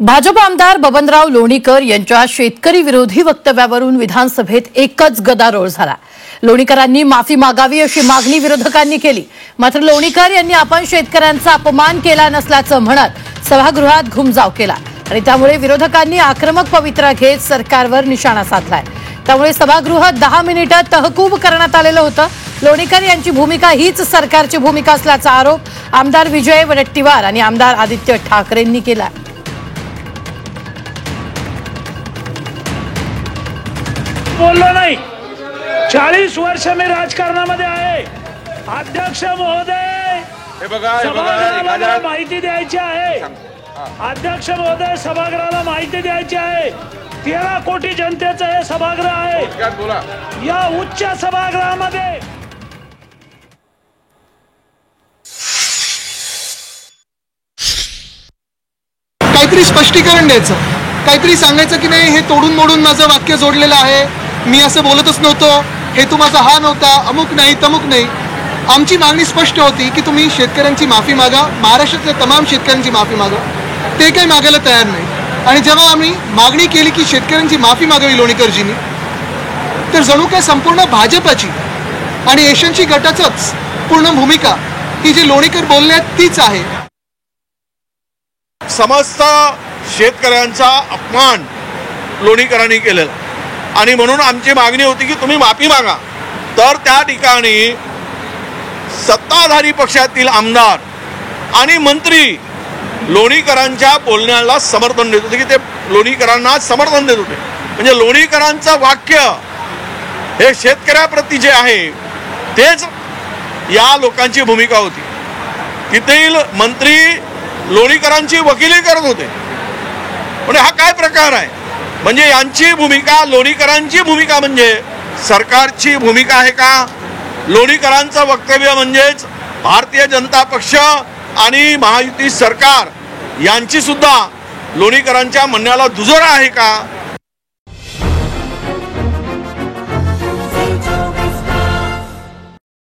भाजप आमदार बबनराव लोणीकर यांच्या शेतकरी विरोधी वक्तव्यावरून विधानसभेत एकच गदारोळ झाला। लोणीकरांनी माफी मागावी अशी मागणी विरोधकांनी केली, मात्र लोणीकर यांनी आपण शेतकऱ्यांचा अपमान केला नसल्याचं म्हणत सभागृहात घुमजाव केला आणि त्यामुळे विरोधकांनी आक्रमक पवित्रा घेत सरकारवर निशाणा साधलाय। त्यामुळे सभागृह 10 मिनिटे तहकूब करण्यात आलेलं होतं। लोणीकर यांची भूमिका हीच सरकारची भूमिका असल्याचा आरोप आमदार विजय वडेट्टीवार आणि आमदार आदित्य ठाकरेंनी केला। बोललो नाही। 40 वर्ष मी राजकारणामध्ये आहे। अध्यक्ष महोदय, सभागृहाला माहिती द्यायची आहे। अध्यक्ष महोदय, सभागृहाला माहिती द्यायची आहे। 13 कोटी जनतेचं हे सभागृह आहे। या उच्च सभागृहामध्ये काहीतरी स्पष्टीकरण द्यायचं, काहीतरी सांगायचं की नाही हे तोडून मोडून माझं वाक्य जोडलेलं आहे, मी असं बोलतच नव्हतो, हेतू माझा हा नव्हता, अमुक नाही तमुक नाही। आमची मागणी स्पष्ट होती की तुम्ही शेतकऱ्यांची माफी मागा, महाराष्ट्रातल्या तमाम शेतकऱ्यांची माफी मागा। ते काही मागायला तयार नाही। आणि जेव्हा आम्ही मागणी केली की शेतकऱ्यांची माफी मागावी लोणीकरजींनी, तर जणू काय संपूर्ण भाजपची आणि एशनची गटाचंच पूर्ण भूमिका ही जी लोणीकर बोलण्यात तीच आहे। समस्त शेतकऱ्यांचा अपमान लोणीकरांनी केलेला आणि म्हणून आमची मागणी होती की तुम्ही माफी मागा। तर त्या ठिकाणी सत्ताधारी पक्षातील आमदार आणि मंत्री लोणीकरांच्या बोलण्याला समर्थन देत होते की ते लोणीकरांना समर्थन देत होते। म्हणजे लोणीकरांचं वाक्य हे शेतकऱ्याप्रती जे आहे तेच या लोकांची भूमिका होती। तिथील मंत्री लोणीकरांची वकिली करत होते। म्हणजे हा काय प्रकार आहे? म्हणजे यांची भूमिका, लोणीकरांची भूमिका म्हणजे सरकारची भूमिका आहे का? लोणीकरांचं वक्तव्य म्हणजेच भारतीय जनता पक्ष आणि महायुती सरकार यांची सुद्धा लोणीकरांच्या म्हणण्याला दुजोरा आहे का?